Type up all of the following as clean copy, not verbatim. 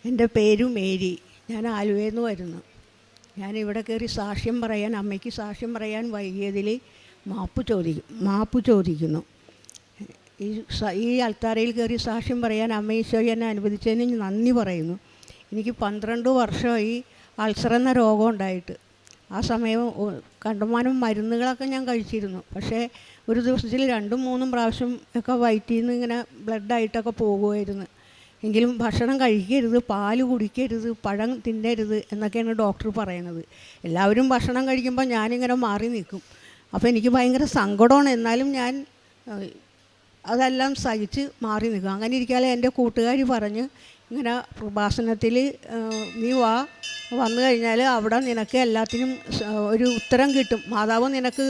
എൻ്റെ പേര് മേരി. ഞാൻ ആലുവയിൽ നിന്ന് വരുന്നു. ഞാനിവിടെ കയറി സാക്ഷ്യം പറയാൻ, അമ്മയ്ക്ക് സാക്ഷ്യം പറയാൻ വൈകിയതിൽ മാപ്പ് ചോദിക്കുന്നു. ഈ അൾത്താരയിൽ കയറി സാക്ഷ്യം പറയാൻ അമ്മ ഈശോയെ എന്നെ അനുവദിച്ചതിന് നന്ദി പറയുന്നു. എനിക്ക് 12 വർഷമായി അൾസർ എന്ന രോഗം ഉണ്ടായിട്ട്. ആ സമയം കണ്ടമാനം മരുന്നുകളൊക്കെ ഞാൻ കഴിച്ചിരുന്നു. പക്ഷേ ഒരു ദിവസത്തിൽ 2-3 പ്രാവശ്യം ഒക്കെ വയറ്റിൽ നിന്ന് ഇങ്ങനെ ബ്ലഡായിട്ടൊക്കെ പോകുമായിരുന്നു. എങ്കിലും ഭക്ഷണം കഴിക്കരുത്, പാല് കുടിക്കരുത്, പഴം തിന്നരുത് എന്നൊക്കെയാണ് ഡോക്ടർ പറയണത്. എല്ലാവരും ഭക്ഷണം കഴിക്കുമ്പോൾ ഞാനിങ്ങനെ മാറി നിൽക്കും. അപ്പോൾ എനിക്ക് ഭയങ്കര സങ്കടമാണ്. എന്നാലും ഞാൻ അതെല്ലാം സഹിച്ച് മാറി നിൽക്കും. അങ്ങനെ ഇരിക്കാതെ എൻ്റെ കൂട്ടുകാർ പറഞ്ഞ്, ഇങ്ങനെ കൃപാസനത്തിൽ നീ വന്നു കഴിഞ്ഞാൽ അവിടെ നിനക്ക് എല്ലാത്തിനും ഒരു ഉത്തരം കിട്ടും, മാതാവ് നിനക്ക്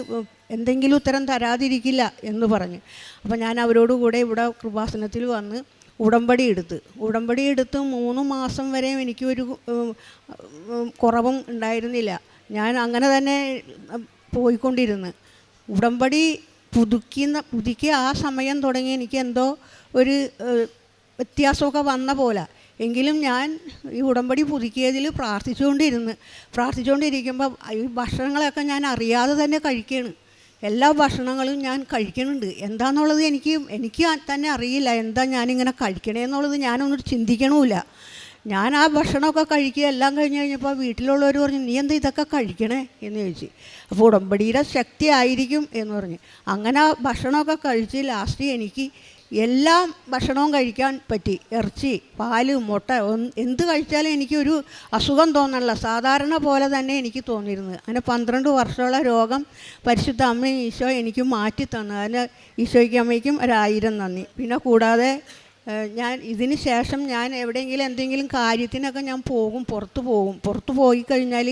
എന്തെങ്കിലും ഉത്തരം തരാതിരിക്കില്ല എന്ന് പറഞ്ഞ്. അപ്പോൾ ഞാൻ അവരോട് കൂടെ ഇവിടെ കൃപാസനത്തിൽ വന്ന് ഉടമ്പടി എടുത്ത് 3 മാസം വരെ എനിക്കൊരു കുറവും ഉണ്ടായിരുന്നില്ല. ഞാൻ അങ്ങനെ തന്നെ പോയിക്കൊണ്ടിരുന്നു. ഉടമ്പടി പുതുക്കിയ ആ സമയം തുടങ്ങി എനിക്ക് എന്തോ ഒരു വ്യത്യാസമൊക്കെ വന്ന പോലെ. എങ്കിലും ഞാൻ ഈ ഉടമ്പടി പുതുക്കിയതിൽ പ്രാർത്ഥിച്ചുകൊണ്ടിരിക്കുമ്പോൾ ഈ ഭക്ഷണങ്ങളൊക്കെ ഞാൻ അറിയാതെ തന്നെ കഴിക്കുകയാണ്. എല്ലാ ഭക്ഷണങ്ങളും ഞാൻ കഴിക്കുന്നുണ്ട്. എന്താണെന്നുള്ളത് എനിക്ക് തന്നെ അറിയില്ല. എന്താ ഞാനിങ്ങനെ കഴിക്കണേന്നുള്ളത് ഞാനൊന്നും ചിന്തിക്കണമില്ല. ഞാൻ ആ ഭക്ഷണമൊക്കെ കഴിക്കുക. എല്ലാം കഴിഞ്ഞപ്പോൾ വീട്ടിലുള്ളവർ പറഞ്ഞു, നീ എന്താ ഇതൊക്കെ കഴിക്കണേ എന്ന് ചോദിച്ചു. അപ്പോൾ ഉടമ്പടിയുടെ ശക്തി ആയിരിക്കും എന്ന് പറഞ്ഞു. അങ്ങനെ ആ ഭക്ഷണമൊക്കെ കഴിച്ച് ലാസ്റ്റ് എനിക്ക് എല്ലാ ഭക്ഷണവും കഴിക്കാൻ പറ്റി. ഇറച്ചി, പാല്, മുട്ട എന്ത് കഴിച്ചാലും എനിക്കൊരു അസുഖം തോന്നണില്ല. സാധാരണ പോലെ തന്നെ എനിക്ക് തോന്നിയിരുന്നത്. അങ്ങനെ 12 വർഷമുള്ള രോഗം പരിശുദ്ധ അമ്മയും ഈശോ എനിക്ക് മാറ്റി തന്നു. അതിന് ഈശോയ്ക്കും അമ്മയ്ക്കും 1000 നന്ദി. പിന്നെ കൂടാതെ ഞാൻ ഇതിന് ശേഷം ഞാൻ എവിടെയെങ്കിലും എന്തെങ്കിലും കാര്യത്തിനൊക്കെ ഞാൻ പുറത്ത് പോയി കഴിഞ്ഞാൽ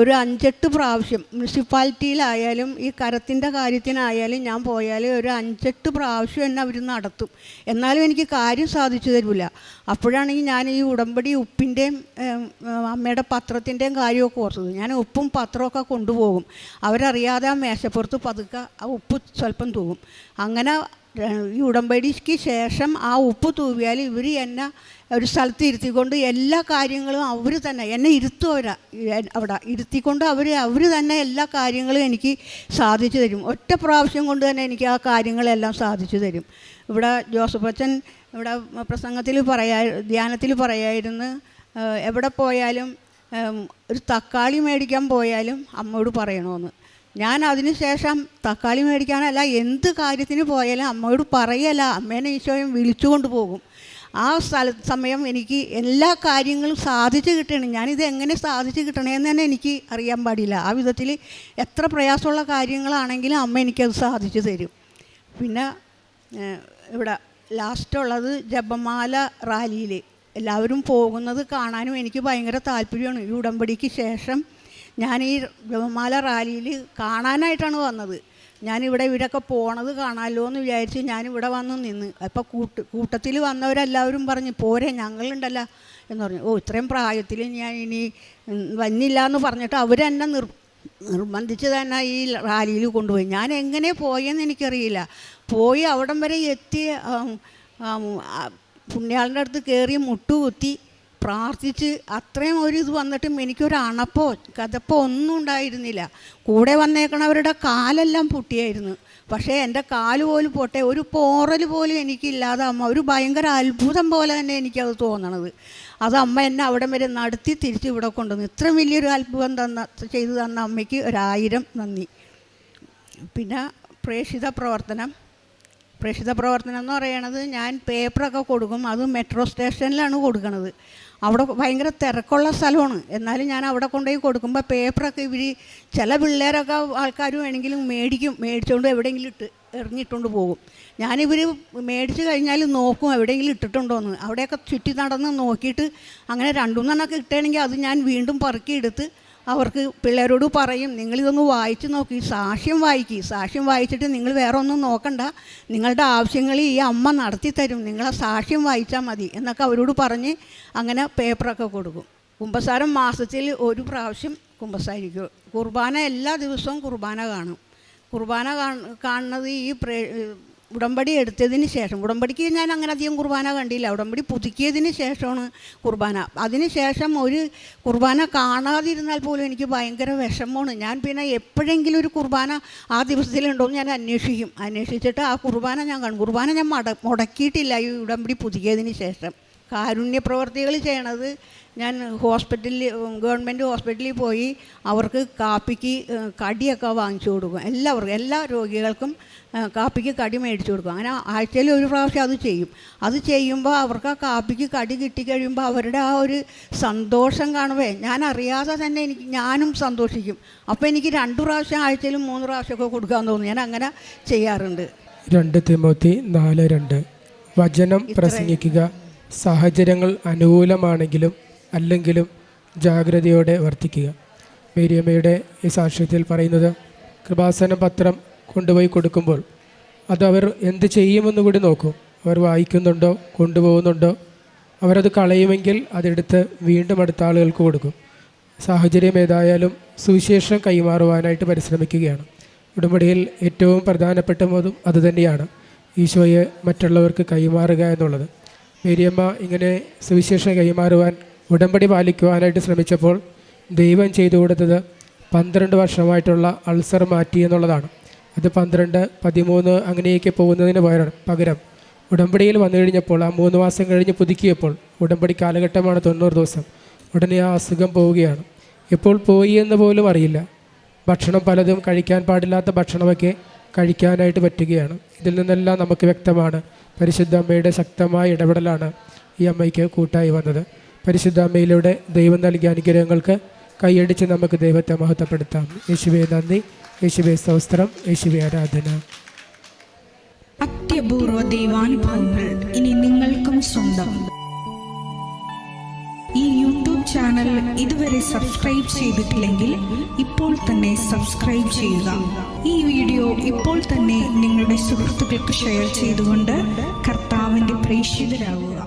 ഒരു 5-8 പ്രാവശ്യം മുനിസിപ്പാലിറ്റിയിലായാലും ഈ കരത്തിൻ്റെ കാര്യത്തിനായാലും ഞാൻ പോയാൽ ഒരു 5-8 പ്രാവശ്യം എന്നെ അവർ നടത്തും. എന്നാലും എനിക്ക് കാര്യം സാധിച്ചു തരില്ല. അപ്പോഴാണെങ്കിൽ ഞാൻ ഈ ഉടമ്പടി ഉപ്പിൻ്റെയും അമ്മയുടെ പത്രത്തിൻ്റെയും കാര്യമൊക്കെ ഓർത്തത്. ഞാൻ ഉപ്പും പത്രമൊക്കെ കൊണ്ടുപോകും. അവരറിയാതെ ആ മേശപ്പുറത്ത് പതുക്കെ ആ ഉപ്പ് സ്വല്പം തൂകും. അങ്ങനെ ഈ ഉടമ്പടിക്ക് ശേഷം ആ ഉപ്പ് തൂവിയാൽ ഇവർ എന്നെ ഒരു സ്ഥലത്ത് ഇരുത്തിക്കൊണ്ട് എല്ലാ കാര്യങ്ങളും അവർ തന്നെ എന്നെ അവിടെ ഇരുത്തിക്കൊണ്ട് അവർ തന്നെ എല്ലാ കാര്യങ്ങളും എനിക്ക് സാധിച്ചു തരും. ഒറ്റ പ്രാവശ്യം കൊണ്ട് തന്നെ എനിക്ക് ആ കാര്യങ്ങളെല്ലാം സാധിച്ചു തരും. ഇവിടെ ജോസഫ് അച്ഛൻ ഇവിടെ ധ്യാനത്തിൽ പറയായിരുന്നു, എവിടെ പോയാലും ഒരു തക്കാളി മേടിക്കാൻ പോയാലും അമ്മയോട് പറയണമെന്ന്. ഞാൻ അതിന് ശേഷം തക്കാളി മേടിക്കാനല്ല, എന്ത് കാര്യത്തിന് പോയാലും അമ്മയോട് പറയല്ല, അമ്മേനെ ഈശോയും വിളിച്ചുകൊണ്ട് പോകും. ആ സമയം എനിക്ക് എല്ലാ കാര്യങ്ങളും സാധിച്ചു കിട്ടണം. ഞാനിത് എങ്ങനെ സാധിച്ചു കിട്ടണമെന്ന് തന്നെ എനിക്ക് അറിയാൻ പാടില്ല. ആ വിധത്തിൽ എത്ര പ്രയാസമുള്ള കാര്യങ്ങളാണെങ്കിലും അമ്മ എനിക്കത് സാധിച്ചു തരും. പിന്നെ ഇവിടെ ലാസ്റ്റുള്ളത് ജപമാല റാലിയിൽ എല്ലാവരും പോകുന്നത് കാണാനും എനിക്ക് ഭയങ്കര താല്പര്യമാണ്. ഈ ഉടമ്പടിക്ക് ശേഷം ഞാൻ ഈ ജപമാല റാലിയിൽ കാണാനായിട്ടാണ് വന്നത്. ഞാനിവിടെ ഇവരൊക്കെ പോണത് കാണാമല്ലോ എന്ന് വിചാരിച്ച് ഞാനിവിടെ വന്ന് നിന്ന്. അപ്പോൾ കൂട്ടത്തിൽ വന്നവരെല്ലാവരും പറഞ്ഞ്, പോരെ ഞങ്ങളുണ്ടല്ലോ എന്ന് പറഞ്ഞു. ഇത്രയും പ്രായത്തിൽ ഞാൻ ഇനി വന്നില്ല എന്ന് പറഞ്ഞിട്ട് അവരെന്നെ നിർബന്ധിച്ച് തന്നെ ഈ റാലിയിൽ കൊണ്ടുപോയി. ഞാൻ എങ്ങനെ പോയെന്ന് എനിക്കറിയില്ല. പോയി അവിടം വരെ എത്തി പുണ്യാളൻ്റെ അടുത്ത് കയറി മുട്ടുകുത്തി പ്രാർത്ഥിച്ച് അത്രയും ഇത് വന്നിട്ടും എനിക്കൊരു അണപ്പോ കഥപ്പോ ഒന്നും ഉണ്ടായിരുന്നില്ല. കൂടെ വന്നേക്കണവരുടെ കാലെല്ലാം പൊട്ടിയായിരുന്നു. പക്ഷേ എൻ്റെ കാല് പോലും പൊട്ടേ, ഒരു പോറൽ പോലും എനിക്കില്ലാതെ അമ്മ ഒരു ഭയങ്കര അത്ഭുതം പോലെ തന്നെ എനിക്കത് തോന്നണത്. അത് അമ്മ എന്നെ അവിടെ വരെ നടത്തി തിരിച്ച് ഇവിടെ കൊണ്ടുവന്നു. ഇത്രയും വലിയൊരു അത്ഭുതം ചെയ്തു തന്ന അമ്മയ്ക്ക് 1000 നന്ദി. പിന്നെ പ്രേക്ഷിത പ്രവർത്തനം എന്ന് പറയണത്, ഞാൻ പേപ്പറൊക്കെ കൊടുക്കും. അത് മെട്രോ സ്റ്റേഷനിലാണ് കൊടുക്കണത്. അവിടെ ഭയങ്കര തിരക്കുള്ള സ്ഥലമാണ്. എന്നാലും ഞാൻ അവിടെ കൊണ്ടുപോയി കൊടുക്കുമ്പോൾ പേപ്പറൊക്കെ ചില പിള്ളേരൊക്കെ ആൾക്കാർ വേണമെങ്കിലും മേടിച്ചുകൊണ്ട് എവിടെയെങ്കിലും എറിഞ്ഞിട്ടുകൊണ്ട് പോകും. ഞാനിവർ മേടിച്ച് കഴിഞ്ഞാൽ നോക്കും എവിടെയെങ്കിലും ഇട്ടിട്ടുണ്ടോയെന്ന്. അവിടെയൊക്കെ ചുറ്റി നടന്ന് നോക്കിയിട്ട് അങ്ങനെ 2-3 ഇട്ടണമെങ്കിൽ അത് ഞാൻ വീണ്ടും പറക്കിയെടുത്ത് അവർക്ക് പിള്ളേരോട് പറയും, നിങ്ങളിതൊന്ന് വായിച്ച് നോക്കി, സാക്ഷ്യം വായിച്ചിട്ട് നിങ്ങൾ വേറെ ഒന്നും നോക്കണ്ട, നിങ്ങളുടെ ആവശ്യങ്ങൾ ഈ അമ്മ നടത്തി തരും, നിങ്ങളെ സാക്ഷ്യം വായിച്ചാൽ മതി എന്നൊക്കെ അവരോട് പറഞ്ഞ് അങ്ങനെ പേപ്പറൊക്കെ കൊടുക്കും. കുമ്പസാരം മാസത്തിൽ 1 പ്രാവശ്യം കുമ്പസാരിക്കും. കുർബാന എല്ലാ ദിവസവും കുർബാന കാണും. കുർബാന കാണുന്നത് ഈ ഉടമ്പടി എടുത്തതിന് ശേഷം, ഉടമ്പടിക്ക് ഞാൻ അങ്ങനെ അധികം കുർബാന കണ്ടില്ല, ഉടമ്പടി പുതുക്കിയതിന് ശേഷമാണ് കുർബാന. അതിന് ശേഷം ഒരു കുർബാന കാണാതിരുന്നാൽ പോലും എനിക്ക് ഭയങ്കര വിഷമമാണ്. ഞാൻ പിന്നെ എപ്പോഴെങ്കിലും ഒരു കുർബാന ആ ദിവസത്തിലുണ്ടോ എന്ന് ഞാൻ അന്വേഷിച്ചിട്ട് ആ കുർബാന ഞാൻ കാണും. കുർബാന ഞാൻ മുടക്കിയിട്ടില്ല ഈ ഉടമ്പടി പുതുക്കിയതിന് ശേഷം. കാരുണ്യ പ്രവർത്തികൾ ചെയ്യണത്, ഞാൻ ഗവൺമെൻറ് ഹോസ്പിറ്റലിൽ പോയി അവർക്ക് കാപ്പിക്ക് കടിയൊക്കെ വാങ്ങിച്ചു കൊടുക്കും. എല്ലാ രോഗികൾക്കും കാപ്പിക്ക് കടി മേടിച്ചു കൊടുക്കും. അങ്ങനെ ആഴ്ചയിൽ ഒരു പ്രാവശ്യം അത് ചെയ്യും. അത് ചെയ്യുമ്പോൾ അവർക്ക് ആ കാപ്പിക്ക് കടി കിട്ടിക്കഴിയുമ്പോൾ അവരുടെ ആ ഒരു സന്തോഷം കാണുമ്പോൾ ഞാൻ അറിയാതെ തന്നെ ഞാനും സന്തോഷിക്കും. അപ്പോൾ എനിക്ക് 2 പ്രാവശ്യം ആഴ്ചയിലും 3 പ്രാവശ്യമൊക്കെ കൊടുക്കാൻ തോന്നും. ഞാൻ അങ്ങനെ ചെയ്യാറുണ്ട്. 2 തിമോത്തി 4:2 വചനം പ്രസംഗിക്കുക. സാഹചര്യങ്ങൾ അനുകൂലമാണെങ്കിലും അല്ലെങ്കിലും ജാഗ്രതയോടെ വർത്തിക്കുക. മേരിയമ്മയുടെ ഈ സാക്ഷ്യത്തിൽ പറയുന്നത്, കൃപാസന പത്രം കൊണ്ടുപോയി കൊടുക്കുമ്പോൾ അത് അവർ എന്ത് ചെയ്യുമെന്ന് കൂടി നോക്കും. അവർ വായിക്കുന്നുണ്ടോ, കൊണ്ടുപോകുന്നുണ്ടോ. അവരത് കളയുമെങ്കിൽ അതെടുത്ത് വീണ്ടും അടുത്ത ആളുകൾക്ക് കൊടുക്കും. സാഹചര്യം ഏതായാലും സുവിശേഷം കൈമാറുവാനായിട്ട് പരിശ്രമിക്കുകയാണ്. ഉടമ്പടിയിൽ ഏറ്റവും പ്രധാനപ്പെട്ടതും അതുതന്നെയാണ്, ഈശോയെ മറ്റുള്ളവർക്ക് കൈമാറുക എന്നുള്ളത്. മേരിയമ്മ ഇങ്ങനെ സുവിശേഷം കൈമാറുവാൻ, ഉടമ്പടി പാലിക്കുവാനായിട്ട് ശ്രമിച്ചപ്പോൾ ദൈവം ചെയ്തു കൊടുത്തത് 12 വർഷമായിട്ടുള്ള അൾസർ മാറ്റി എന്നുള്ളതാണ്. അത് 12, 13 അങ്ങനെയൊക്കെ പോകുന്നതിന് പകരം ഉടമ്പടിയിൽ വന്നു കഴിഞ്ഞപ്പോൾ, ആ 3 മാസം കഴിഞ്ഞ് പുതുക്കിയപ്പോൾ, ഉടമ്പടി കാലഘട്ടമാണ് 90 ദിവസം, ഉടനെ ആ അസുഖം പോവുകയാണ്. എപ്പോൾ പോയി എന്ന് പോലും അറിയില്ല. ഭക്ഷണം പലതും കഴിക്കാൻ പാടില്ലാത്ത ഭക്ഷണമൊക്കെ കഴിക്കാനായിട്ട് പറ്റുകയാണ്. ഇതിൽ നിന്നെല്ലാം നമുക്ക് വ്യക്തമാണ്, പരിശുദ്ധ അമ്മയുടെ ശക്തമായ ഇടപെടലാണ് ഈ അമ്മയ്ക്ക് കൂട്ടായി വന്നത്. പരിശുദ്ധ അമ്മയിലൂടെ ദൈവം നൽകിയ അനുഗ്രഹങ്ങൾക്ക് കൈയടിച്ച് നമുക്ക് ദൈവത്തെ മഹത്വപ്പെടുത്താം. യേശുവേ നന്ദി, യേശുവേ സ്തോത്രം, യേശുവേ ആരാധന. അത്യപൂർവ ദൈവാനുഭവങ്ങൾ ഇനി നിങ്ങൾക്കും സ്വന്തം. ഈ യൂട്യൂബ് ചാനൽ ഇതുവരെ സബ്സ്ക്രൈബ് ചെയ്തിട്ടില്ലെങ്കിൽ ഇപ്പോൾ തന്നെ സബ്സ്ക്രൈബ് ചെയ്യുക. ഈ വീഡിയോ ഇപ്പോൾ തന്നെ നിങ്ങളുടെ സുഹൃത്തുക്കൾക്ക് ഷെയർ ചെയ്തുകൊണ്ട് കർത്താവിൻ്റെ പ്രേക്ഷിതരാകുക.